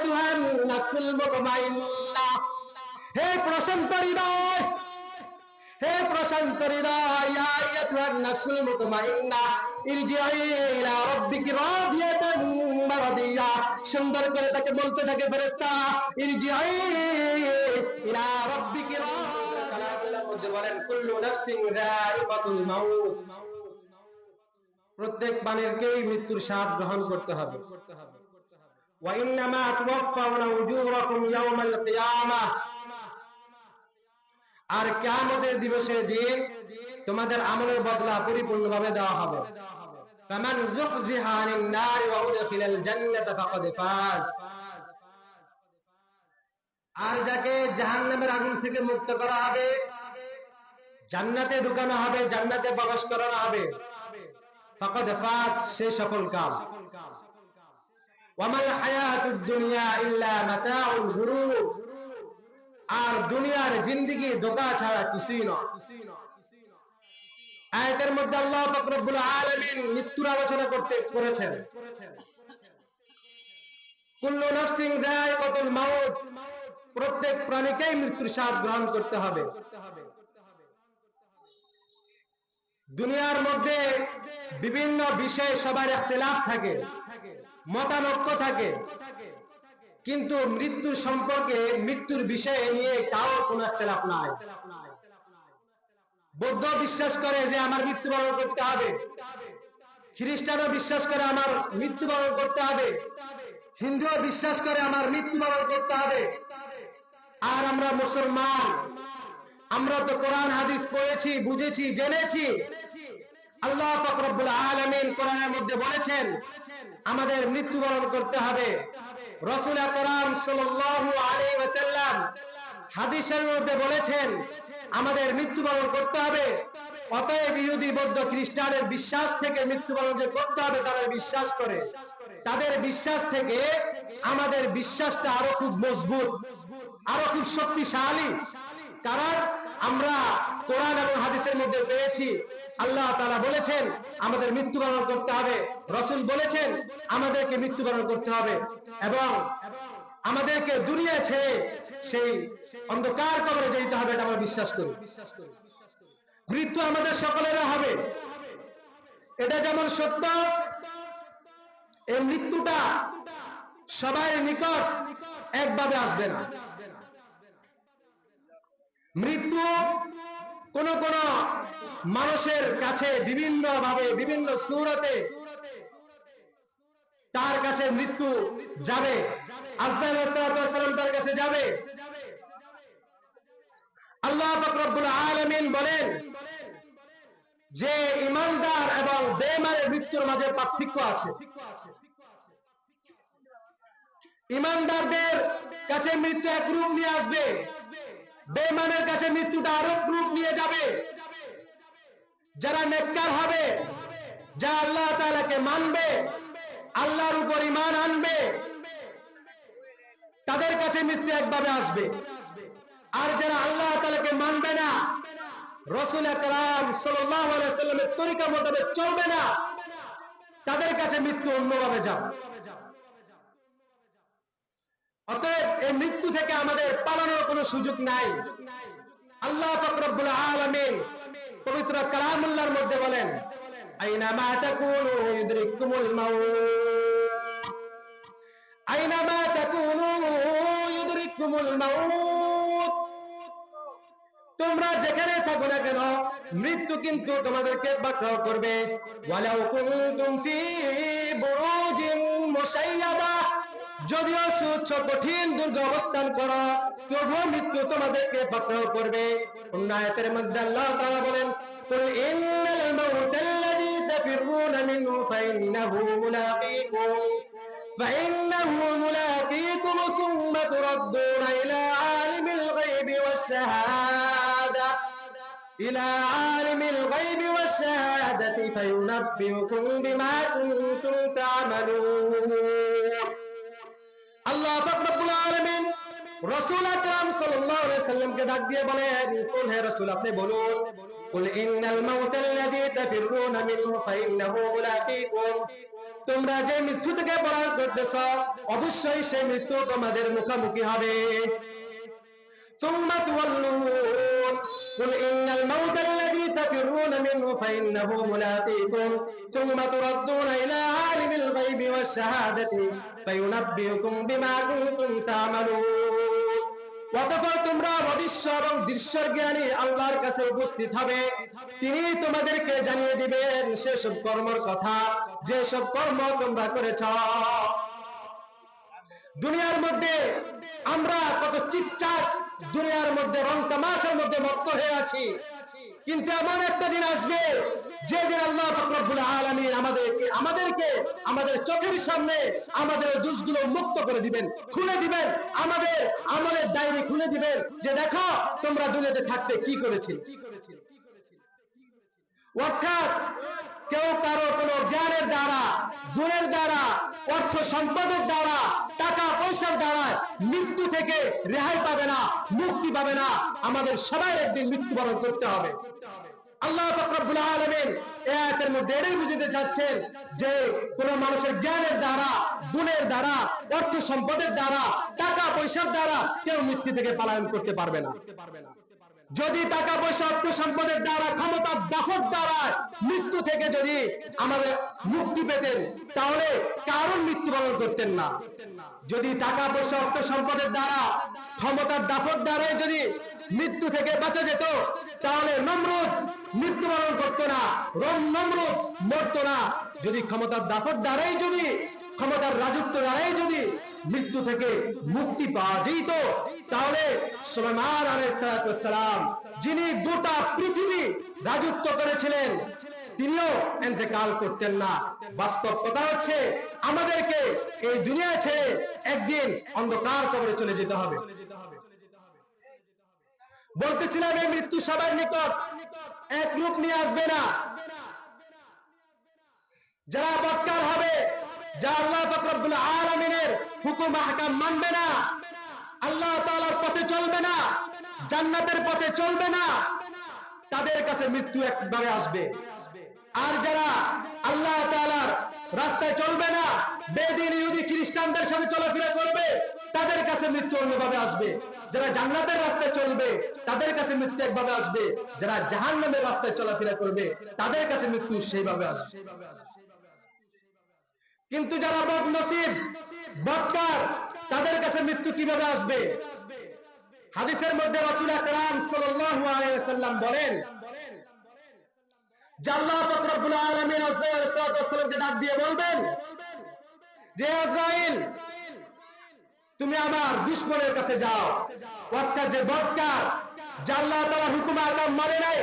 আইয়াতুহান নাফসুল মুতমাইন্নাহ, হে প্রশান্ত হৃদয়, হে প্রশান্ত হৃদয়, ইয়া আইয়াতুহান নাফসুল মুতমাইন্নাহ ইরজিই ইলা রাব্বিকি রাদিয়াতান মারদিয়া। সুন্দর করে তাকে বলতে থাকে ফেরেশতা, ইরজিই ইলা রাব্বিকি রাদিয়াতান। কালামুল্লাহর মধ্যে বলেন কুল্লু নাফসিন যায়িকাতুল মাউত, প্রত্যেক প্রাণীকেই মৃত্যুর স্বাদ গ্রহণ করতে হবে। ওয়া ইন্নামা তুওয়াফাউনা উজুরাকুম ইয়াওমাল কিয়ামাহ, আর কিয়ামতের দিবসের দিন তোমাদের আমলের বদলা পরিপূর্ণভাবে দেওয়া হবে। ফামান যুহজিহা আনিন নারি ওয়া উদখিলাল জান্নাতা ফাকাদ ফাজ, আর যাকে জাহান্নামের আগুন থেকে মুক্ত করা হবে, জান্নাতে ঢুকানো হবে, জান্নাতে প্রবেশ করানো হবে, ফাকাদ ফাজ, সে সফল কাম। ওয়ামাল হায়াতুদ দুনিয়া ইল্লা মাতাউল গুরুর, আর দুনিয়ার জিন্দেগি ধোঁকা ছাড়া কিছুই নয়। আয়াতের মধ্যে আল্লাহ পাক রব্বুল আলামিন মৃত্যুর আলোচনা করেছেন। কুল্লু নাফসিন যায়িকাতুল মাউত, প্রত্যেক প্রাণীকেই মৃত্যুর স্বাদ গ্রহণ করতে হবে। দুনিয়ার মধ্যে বিভিন্ন বিষয়ে সবার ইখতিলাফ থাকে, মতানৈক্য থাকে, কিন্তু মৃত্যুর সম্পর্কে, মৃত্যুর বিষয়ে নিয়ে কারোর কোনো ইখতিলাফ নাই। বৌদ্ধ বিশ্বাস করে যে আমার মৃত্যুবরণ করতে হবে, খ্রিস্টানও বিশ্বাস করে আমার মৃত্যুবরণ করতে হবে, হিন্দুও বিশ্বাস করে আমার মৃত্যুবরণ করতে হবে। আর আমরা মুসলমান, আমরা তো কোরআন হাদিস পড়েছি, বুঝেছি, জেনেছি। আল্লাহ পাক রব্বুল আলামিন কোরআনের মধ্যে বলেছেন আমাদের মৃত্যুবরণ করতে হবে। রাসূল আকরাম সাল্লাল্লাহু আলাইহি ওয়াসাল্লাম হাদিসের মধ্যে বলেছেন আমাদের মৃত্যুবরণ করতে হবে। অতএব ইহুদি, বৌদ্ধ, খ্রিস্টানের বিশ্বাস থেকে মৃত্যুবরণ যে করতে হবে তারা বিশ্বাস করে, তাদের বিশ্বাস থেকে আমাদের বিশ্বাসটা আরো খুব মজবুত, আরো খুব শক্তিশালী। কারণ আমরা কোরআন এবং হাদিসের মধ্যে পেয়েছি আল্লাহ তাআলা বলেছেন আমাদের মৃত্যুবরণ করতে হবে, রাসূল বলেছেন আমাদেরকে মৃত্যুবরণ করতে হবে, এবং আমাদেরকে দুনিয়া ছেড়ে সেই অন্ধকার কবরে যেতে হবে, এটা আমরা বিশ্বাস করি। মৃত্যু আমাদের সকলের হবে, এটা যেমন সত্য, এই মৃত্যুটা সবার নিকট একভাবে আসবে না। মৃত্যু কোন কোন মানুষের কাছে বিভিন্ন ভাবে, বিভিন্ন সূরতে তার কাছে মৃত্যু যাবে। আজরাইল আলাইহিস সালাম তার কাছে যাবে। আল্লাহ পাক রব্বুল আলামিন বলেন যে ঈমানদার এবং বেঈমানের মৃত্যুর মাঝে পার্থক্য আছে। ঈমানদারদের কাছে মৃত্যু এক রূপ নিয়ে আসবে, বেঈমানের কাছে মৃত্যুটা আরেক রূপ নিয়ে যাবে। যারা নেককার হবে, যারা আল্লাহ তাআলাকে মানবে, আল্লাহর উপর ঈমান আনবে, তাদের কাছে মৃত্যু একভাবে আসবে। আর যারা আল্লাহ তাআলাকে মানবে না, রাসূল আকরাম সাল্লাল্লাহু আলাইহি ওয়াসাল্লামের তরিকা মোতাবেক চলবে না, তাদের কাছে মৃত্যু অন্যভাবে যাবে। অতএব এই মৃত্যু থেকে আমাদের পালানোর কোনো সুযোগ নাই। আল্লাহ পাক রব্বুল আলামিন পবিত্র কালামুল্লাহর মধ্যে বলেন আইনামা তাকুনু ইউদরিকুমুল মাউত, আইনামা তাকুনু ইউদরিকুমুল মাউত, তোমরা যেখানে থাকো না কেন মৃত্যু কিন্তু তোমাদেরকে পাকড়াও করবে। ওয়ালাউ কুনতুম ফি বুরুজিন মুশাইয়াদা, যদিও সুউচ্চ কঠিন দুর্গ অবস্থান করো তবুও মৃত্যু তোমাদেরকে পাকড়াও করবে। অন্য আয়াতের মধ্যে আল্লাহ তাআলা বলেন কুল ইন্নাল মাউতাল্লাযী তাফিরুনা মিনহু ফাইন্নাহু মুলাকীকুম সুম্মা তুরাদ্দুনা ইলা আলিমিল গায়বি ওয়াশ-শাহাদা ফায়ুনাব্বিউকুম বিমা কুনতুম তা'মালুন। আল্লাহ পাক রব্বুল আলামিন রাসূল আকরাম সাল্লাল্লাহু আলাইহি ওয়াসাল্লামকে ডাক দিয়ে বলেন, কোন হে রাসূল আপনি বলুন, কুল ইন্নাল মাউতাল্লাযী তাফিরুনা মিনহু ফাইন্নাহু মুলাকীকুম, তোমরা যে মৃত্যু থেকে পলায়ন করতেছ অবশ্যই সেই মৃত্যু তোমাদের মুখোমুখি হবে। ثم تولون قل إن الموت الذي تفرون منه فإنه ملاقيكم ثم تردون إلى عالم الغيب والشهادة فينبئكم بما كنتم تعملون। অতঃপর তোমরা অদৃশ্য এবং দৃশ্যের জ্ঞানী আল্লাহর কাছে উপস্থিত হবে, তিনি তোমাদেরকে জানিয়ে দিবেন সেসব কর্মের কথা যেসব কর্ম তোমরা করেছ। দুনিয়ার মধ্যে আমরা কত চিৎচাক, দুনিয়ার মধ্যে রং তামাশার মধ্যে মত্ত হয়ে আছি, কিন্তু এমন একটা দিন আসবে যেদিন আল্লাহ পাক রব্বুল আলামিন আমাদেরকে আমাদের চোখের সামনে আমাদের দোষগুলো মুক্ত করে দিবেন, খুলে দিবেন, আমাদের আমলের ডায়েরি খুলে দিবেন যে দেখো তোমরা দুনিয়াতে থাকতে কি করেছিলে। অর্থাৎ কেউ কারো কোনো জ্ঞানের দ্বারা, গুণের দ্বারা, অর্থ সম্পদের দ্বারা, টাকা পয়সার দ্বারা মৃত্যু থেকে রেহাই পাবে না, মুক্তি পাবে না। আমাদের সবাই একদিন মৃত্যুবরণ করতে হবে। আল্লাহ পাক রব্বুল আলামিন এই আয়াতের মধ্যে এটাই বুঝাতে চাচ্ছেন যে কোন মানুষের জ্ঞানের দ্বারা, গুণের দ্বারা, অর্থ সম্পদের দ্বারা, টাকা পয়সার দ্বারা কেউ মৃত্যু থেকে পলায়ন করতে পারবে না। যদি টাকা পয়সা, অর্থ সম্পদের দ্বারা, ক্ষমতার দাফত দ্বারা মৃত্যু থেকে যদি আমাদের মুক্তি পেতেন তাহলে কারণ মৃত্যুবরণ করতেন না। যদি টাকা পয়সা, অর্থ সম্পদের দ্বারা, ক্ষমতার দাফত দ্বারাই যদি মৃত্যু থেকে বাঁচা যেত তাহলে নমরুদ মৃত্যুবরণ করতো না, নমরুদ মরতো না। যদি ক্ষমতার দাফত দ্বারাই, যদি ক্ষমতার রাজত্ব দ্বারাই যদি মৃত্যু থেকে মুক্তি পাওয়া যেত তাহলে সুলাইমান আলাইহিস সালাম, যিনি গোটা পৃথিবী রাজত্ব করেছিলেন, তিনিও ইন্তেকাল করতেন না। বাস্তব কথা হচ্ছে আমাদেরকে এই দুনিয়া ছেড়ে একদিন অন্ধকার কবরে চলে যেতে হবে। বলতেছিলাম এই মৃত্যু সবার নিকট এক রূপ নিয়ে আসবে না। যারা বদকার হবে, যারা আল্লাহ পাক রব্বুল আলামিনের হুকুম আহকাম মানবে না, আল্লাহ তাআলার পথে চলবে না, জান্নাতের পথে চলবে না, তাদের কাছে মৃত্যু একভাবে আসবে। আর যারা আল্লাহ তাআলার রাস্তায় চলবে না, বেদিন ইহুদি খ্রিস্টানদের সাথে চলাফেরা করবে, তাদের কাছে মৃত্যু অন্যভাবে আসবে। যারা জান্নাতের রাস্তায় চলবে তাদের কাছে মৃত্যু একভাবে আসবে, যারা জাহান্নামের রাস্তায় চলাফেরা করবে তাদের কাছে মৃত্যু সেইভাবে আসবে। কিন্তু যারা বদনসিব, বদকার, তাদের কাছে মৃত্যু কিভাবে আসবে? হাদিসের মধ্যে রাসূল আকরাম সাল্লাল্লাহু আলাইহি ওয়াসাল্লাম বলেন যে আল্লাহ পাক রব্বুল আলামিন আযরাইল সাল্লাল্লাহু আলাইহি ডাক দিয়ে বলবেন যে আযরাইল তুমি আমার দুশমনের কাছে যাও। অর্থাৎ যে বদকার, যে আল্লাহ তাআলার হুকুম আহকাম মানে নাই,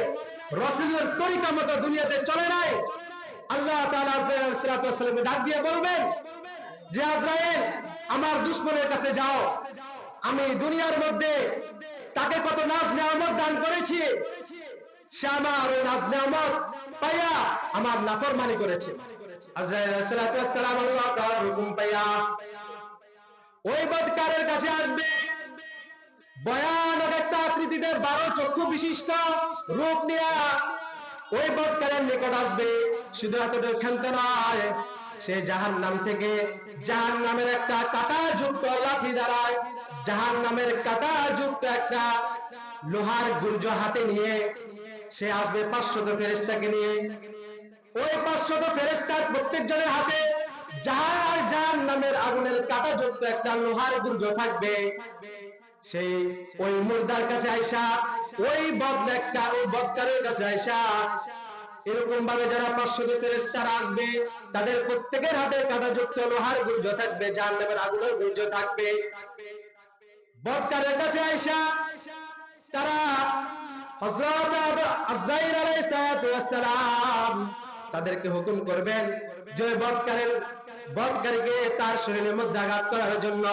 রাসূলের তরিকা মতো দুনিয়াতে চলে নাই, আল্লাহ তাআলা আযরাইল সাল্লাল্লাহু আলাইহি ডাক দিয়ে বলবেন যে আযরাইল আমার দুশমনের কাছে যাও। আমি দুনিয়ার মধ্যে তাকে কত নাজ নিয়ামত দান করেছি, সে আমার ওই নাজ নিয়ামত পাইয়া আমার নাফরমানি করেছে। আযরাইল সাল্লাল্লাহু আলাইহি আল্লাহ তাআলার হুকুম পাইয়া ওই বদকারের কাছে আসবে। ভয়ানক একটা আকৃতিতে 12 চক্ষু বিশিষ্ট রূপ নিয়ে ওই বদকারের নিকট আসবে। শুধু এতটুকু ক্ষান্ত নয়, সে জাহান্নাম থেকে জাহান্নামের একটা কাঁটা যুক্ত লাঠি দ্বারায়, জাহান্নামের কাঁটা যুক্ত একটা লোহার গুর্জ হাতে নিয়ে সে আসবে 500 ফেরেশতাকে নিয়ে। ওই 500 ফেরেশতার প্রত্যেকজনের হাতে জাহান্নামের আগুনের কাঁটা যুক্ত একটা লোহার গুর্জ থাকবে। সেই ওই মুর্দার কাছে আইসা, ওই বদকারের কাছে আইসা এরকম ভাবে যারা 500 ফেরেশতারা আসবে তাদের প্রত্যেকের হাতে কাঁটাযুক্ত লোহার গুর্জ থাকবে, জাহান্নামের আগুনের গুর্জ থাকবে। বদকারের কাছে আইসা তারা হযরত আযরাইল আলাইহিস সালাম তাদেরকে হুকুম করবেন যে বদকারকে তার শরীরের মধ্যে আঘাত করার জন্য।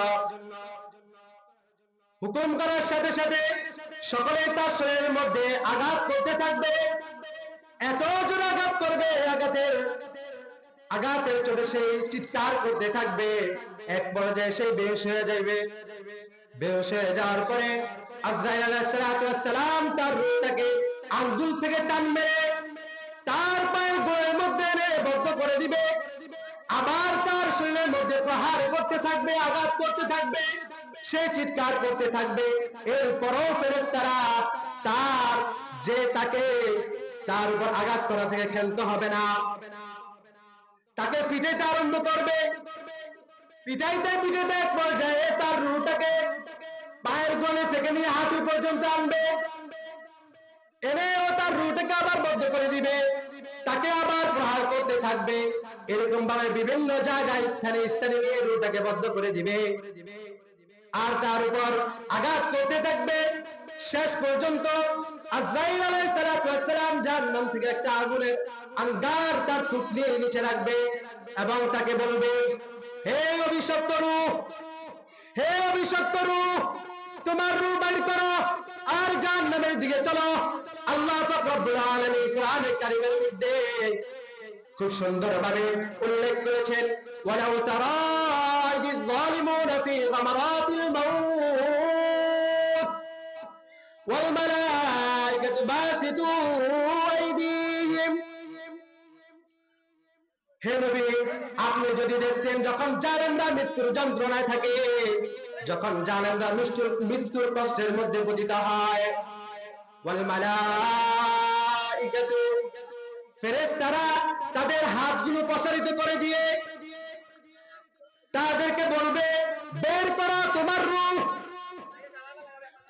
হুকুম করার সাথে সাথে সকলে তার শরীরের মধ্যে আঘাত করতে থাকবে। এত জোরে আঘাত করবে, আঘাতের চোটে সেই চিৎকার করতে থাকবে। এক পর্যায়ে সেই বেহুশ হয়ে যাবে। বেহুশ হয়ে যাওয়ার পরে আযরাইল আলাইহিস সালাম তার রূহটাকে আঙ্গুল থেকে টান মেরে তার পায়ের গোড়ের মধ্যে এনে বদ্ধ করে দিবে। আবার তার শরীরের মধ্যে প্রহার করতে থাকবে, আঘাত করতে থাকবে, সে চিৎকার করতে থাকবে। এরপরও ফেরেশতারা তার যে তাকে তার উপর আঘাত করা থেকে ক্ষান্ত হবে না, তাকে পিটাইতে আরম্ভ করবে। পিটাইতে পিটাইতে এক পর্যায়ে তার রূহটাকে পায়ের গলে থেকে নিয়ে হাঁটু পর্যন্ত আনবে, এনে ও তার রূহটাকে আবার বদ্ধ করে দিবে, তাকে আবার প্রহার করতে থাকবে। এরকম ভাবে বিভিন্ন জায়গায় স্থানে স্থানে নিয়ে রূহটাকে বদ্ধ করে দিবে আর তার উপর আঘাত করতে থাকবে। শেষ পর্যন্ত আজরাইল আলাইহিস সালাতু ওয়াস সালাম জাহান্নাম থেকে একটা আগুনের আঙ্গার তার থুতনির নিচে রাখবে এবং তাকে বলবে, হে অভিশপ্ত রূহ, হে অভিশপ্ত রূহ, তোমার রূহ বাইর করো আর জাহান্নামের দিকে চলো। আল্লাহ পাক রব্বুল আলামিন কোরআনে কারীমের মধ্যে খুব সুন্দরভাবে উল্লেখ করেছেন, ওয়ালাউ তারা ইয যালিমুনা ফি গামারাতিল মাউত ওয়াল মালাইকাতু বাসিতু আইদিহিম। হে নবী, আপনি যদি দেখতেন যখন জালেমরা মৃত্যুর যন্ত্রণায় থাকে, যখন জালেমরা মৃত্যুর কষ্টের মধ্যে পতিত হয়, ওয়াল মালাইকাতু, ফেরেশতারা তাদের হাতগুলো প্রসারিত করে দিয়ে তাদেরকে বলবে, বের করো তোমার রূহ,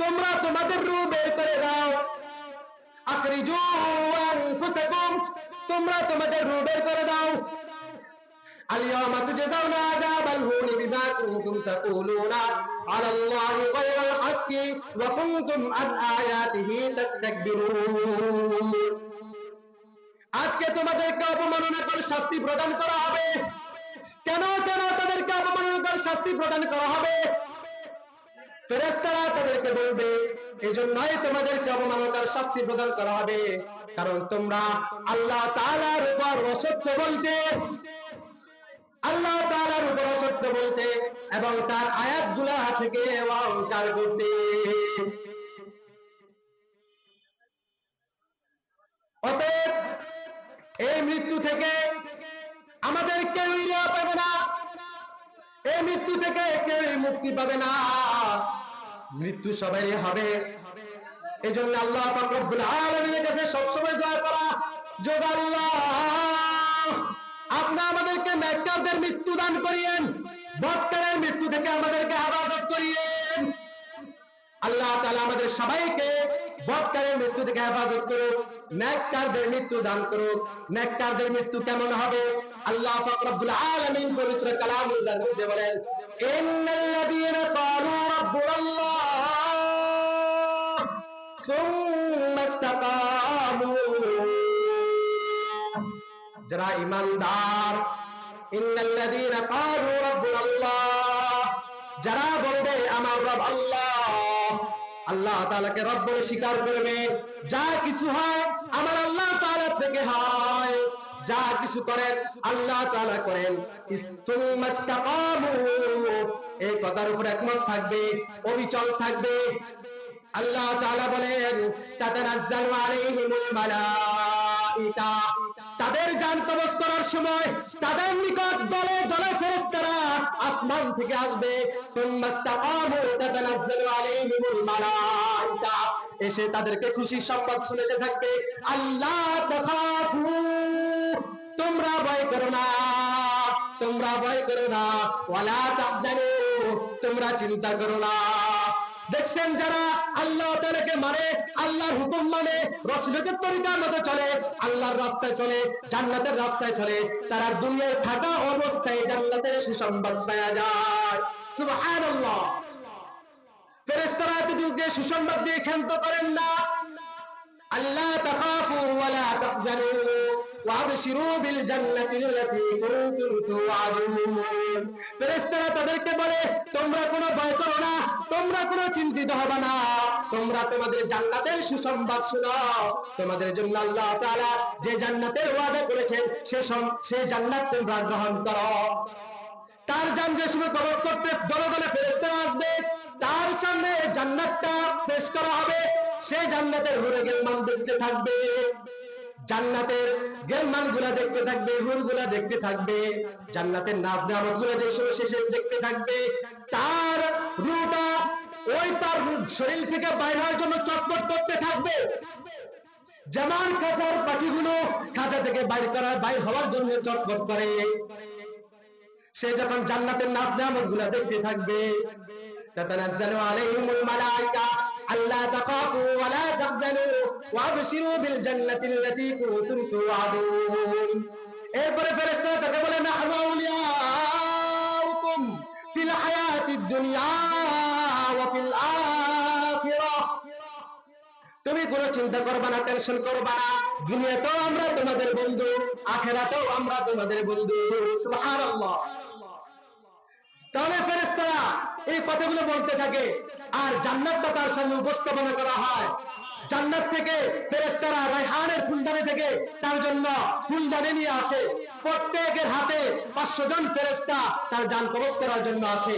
তোমরা তোমাদের রূহ বের করে দাও। আখরিজু আনফুসাকুম, তোমরা তোমাদের রূহ বের করে দাও। আল-ইয়াওমা তুজজাউনা আযাবাল হুনি বিমা কুনতুম তাকুলুনা আলাল্লাহি গায়রাল হাক্কি ওয়া কুনতুম আন আয়াতিহি তাস্তাকবিরুন। আজকে তোমাদেরকে অপমাননা করে শাস্তি প্রদান করা হবে। কেন কেন তাদেরকে অপমাননা করে শাস্তি প্রদান করা হবে? ফেরেশতারা তাদেরকে বলবে, এই জন্যই তোমাদেরকে অবমাননার শাস্তি প্রদান করা হবে, কারণ তোমরা আল্লাহ তাআলার উপর অসত্য বলতে, আল্লাহ তাআলার উপর অসত্য বলতে এবং তার আয়াতগুলা থেকে অহংকার করতে। অতএব এই মৃত্যু থেকে আমাদের কেউই রেহাই পাবে না, এই মৃত্যু থেকে কেউই মুক্তি পাবে না, মৃত্যু সবারই হবে। এই জন্য আল্লাহ পাক রব্বুল আলামিনের কাছে সবসময় দোয়া করা, যে আল্লাহ আপনি আমাদেরকে নেককারদের মৃত্যু দান করিয়েন, বদকারের মৃত্যু থেকে আমাদেরকে হেফাজত করিয়েন। আল্লাহ তাআলা আমাদের সবাইকে বদকারের মৃত্যু থেকে হেফাজত করুক, নেককারদের মৃত্যু দান করুক। নেককারদের মৃত্যু কেমন হবে? আল্লাহ পাক রব্বুল আলামিন পবিত্র কালামুল্লাহর মধ্যে বলেন, ইন্নাল্লাযীনা ক্বালু রাব্বুনাল্লাহ সুম্মা ইসতাকামু, যারা ঈমানদার, ইন্নাল্লাযীনা ক্বালু রাব্বুনাল্লাহ, যারা বলবে আমার রব আল্লাহ, আল্লাহ তাআলাকে রব বলে স্বীকার করবে, যা কিছু হয় আমার আল্লাহ তাআলা থেকে হয়, যা কিছু করেন আল্লাহ তাআলা করেন। সুম্মা ইসতাকামু, এই কথার উপর একমত থাকবে, অবিচল থাকবে। আল্লাহ তাআলা বলেন, তাতানাজ্জালু আলাইহিমুল মালাইকা, তাদের জান কবজ করার সময় তাদের নিকট দলে দলে ফেরেশতারা আসমান থেকে আসবে। সুম্মা ইসতাকামু তাতানাজ্জালু আলাইহিমুল মালাইকা, এসে তাদেরকে খুশির সংবাদ শোনাতে থাকবে, আল্লাহ তাখাফু, তোমরা ভয় করো না, তোমরা ভয় করো না, ওয়ালা তাহজানু, তোমরা চিন্তা করো না। দেখছেন যারা আল্লাহ তাআলাকে মানে, আল্লাহর হুকুম মানে, রাসূলের তরিকার মতো চলে, আল্লাহর রাস্তায় চলে, জান্নাতের রাস্তায় চলে, তারা দুনিয়ায় থাকা অবস্থায় জান্নাতের সুসংবাদ পাওয়া যায়। সুবহানাল্লাহ। ফেরেশতারা এতটুকু সুসংবাদ দিয়ে ক্ষান্ত করেন না, আল্লাহ তাখাফু ওয়ালা তাহজানু ওয়াবশিরু বিল জান্নাতি আল্লাতী কুনতুম তুআদুন। ফেরেশতারা তাদেরকে বলে, তোমরা কোনো ভয় করো না, তোমরা কোনো চিন্তিত হবে না, তোমরা তোমাদের জান্নাতের সুসংবাদ শোনাও। তোমাদের জন্য আল্লাহ তাআলা যে জান্নাতের ওয়াদা করেছেন সে জান্নাত তোমরা গ্রহণ করো। তার জান যে সময় কবজ করতে দলে দলে ফেরেশতারা আসবে, তার সামনে জান্নাতটা পেশ করা হবে, সেই জান্নাতের হুরে গেলমান দেখতে থাকবে। জান্নাতের গেলমান গুলা দেখতে থাকবে, হুর গুলা দেখতে থাকবে, জান্নাতের নাচ নেয়ামত গুলা যে সময় শেষে দেখতে থাকবে, তার রূহটা ওই তার শরীর থেকে বাইর হওয়ার জন্য চটপট করতে থাকবে। যেমন খাঁচার পাখিগুলো খাঁচা থেকে বাইর হওয়ার জন্য চটপট করে, সে যখন জান্নাতের নাচ নেয়ামত গুলা দেখতে থাকবে, তাতানাজ্জালু আলাইহিমুল মালায়েকা আল্লা তাখাফু ওয়া লা তাহজানু ওয়া আবশিরু বিল জান্নাতিল্লাতী কুনতুম তুআদুন। এরপরে ফেরেশতারা তাকে বলে, নাহনু আউলিয়াউকুম ফিল হায়াতিদ দুনিয়া ওয়া ফিল আখিরাহ। তুমি কোনো চিন্তা করবা না, টেনশন করবা না, দুনিয়াতেও আমরা তোমাদের বন্ধু, আখিরাতেও আমরা তোমাদের বন্ধু। সুবহানাল্লাহ। তাহলে ফেরেশতারা এই কথাগুলো বলতে থাকে, আর জান্নাতটা তার সামনে উপস্থাপনা করা হয়। জান্নাত থেকে ফেরেশতারা রায়হানের ফুলদানি থেকে তার জন্য ফুলদানি নিয়ে আসে। প্রত্যেকের হাতে 500 জন ফেরেশতা তার জান কবজ করার জন্য আসে।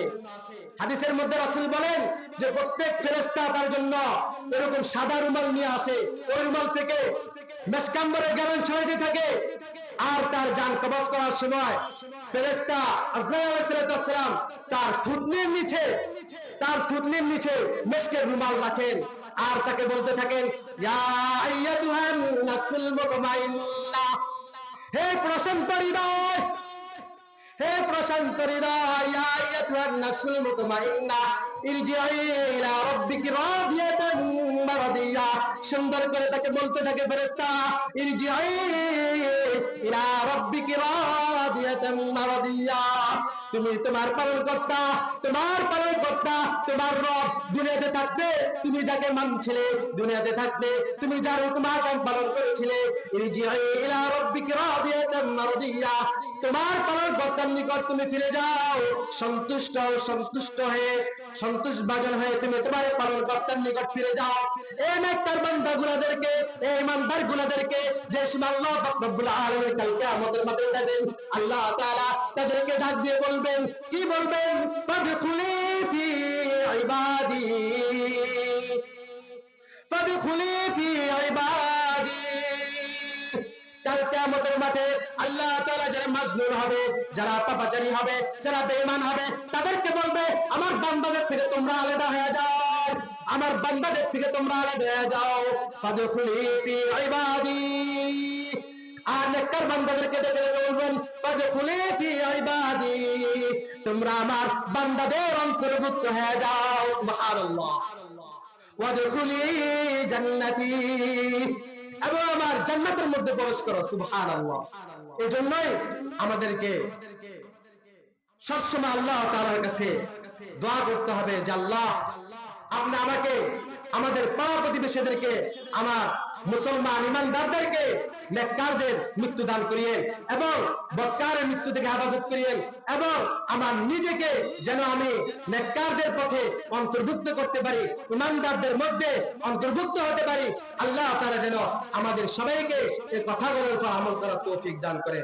হাদিসের মধ্যে রাসূল বলেন যে প্রত্যেক ফেরেশতা তার জন্য এরকম সাদা রুমাল নিয়ে আসে, ওই রুমাল থেকে মেসকাম্বরে গ্যারান ছড়াইতে থাকে। আর তার জান কবজ করার সময় ফেরেশতা আজরাইল আলাইহিস সালাম তার থুতনির নিচে মেশকের রুমাল রাখেন, আর তাকে বলতে থাকেন, ইয়া আইয়াতুহান নাফসুল মুতমাইন্নাহ, হে প্রশান্ত হৃদয়, হে প্রশান্ত হৃদয়, ইয়া আইয়াতুহান নাফসুল মুতমাইন্নাহ ইরজিই ইলা রাব্বিকি রাদিয়াতান মারদিয়া। সুন্দর করে তাকে বলতে থাকে ফেরেশতা, ইরজিই ইলা রাব্বিকি রাদিয়াতান মারদিয়া, তুমি তোমার পালনকর্তা, তোমার রব দুনিয়াতে থাকতে তুমি যাকে মানছিলে, দুনিয়াতে থাকতে তুমি যার হুকুম আহকাম পালন করেছিলে, ইরজিই ইলা রাব্বিকি রাদিয়াতান মারদিয়া, তোমার পালনকর্তার নিকট তুমি ফিরে যাও সন্তুষ্ট হয়ে, সন্তুষ্টভাজন হয়ে তুমি তোমার পালনকর্তার নিকট ফিরে যাও। এই নেককার বান্দাগুলোদেরকে, এই ইমানদারগুলোদেরকে যে সময় আল্লাহ পাক রব্বুল আলামিন কাল কিয়ামতের মাঠে উঠাবেন, আল্লাহ তাআলা তাদেরকে ডাক দিয়ে বলবেন, কি বলবেন? ফাদখুলি ফি ইবাদি, ফাদখুলি ফি ইবাদি। কাল কিয়ামতের মাঠে আল্লাহ তাআলা যারা মাজনুন হবে, যারা পাপাচারী হবে, যারা বেঈমান হবে, তাদেরকে বলবে, আমার বান্দাদের থেকে তোমরা আলাদা হয়ে যাও, আমার বান্দাদের থেকে তোমরা আলাদা হয়ে যাও। ফাদখুলি ফি ইবাদি। আর নেককার বান্দাদেরকে ডেকে বলবেন, ফাদখুলি ফি ইবাদি, তোমরা আমার বান্দাদের অন্তর্ভুক্ত হয়ে যাও। সুবহানাল্লাহ। ওয়াদখুলি জান্নাতি, এবং আমার জান্নাতের মধ্যে প্রবেশ করো। সুবহানাল্লাহ। এই জন্যই আমাদেরকে সবসময় আল্লাহ তাআলার কাছে দোয়া করতে হবে যে আল্লাহ, আপনি আমাকে, আমাদের পাড়া প্রতিবেশীদেরকে, আমার মুসলমান ইমানদারদেরকে নেককারদের মৃত্যু দান করিয়েন, এবং বদকারের মৃত্যু থেকে হেফাজত করিয়েন, এবং আমার নিজেকে যেন আমি নেককারদের পথে অন্তর্ভুক্ত করতে পারি, ইমানদারদের মধ্যে অন্তর্ভুক্ত হতে পারি। আল্লাহ তাআলা যেন আমাদের সবাইকে এই কথাগুলোর উপর আমল করার তৌফিক দান করে।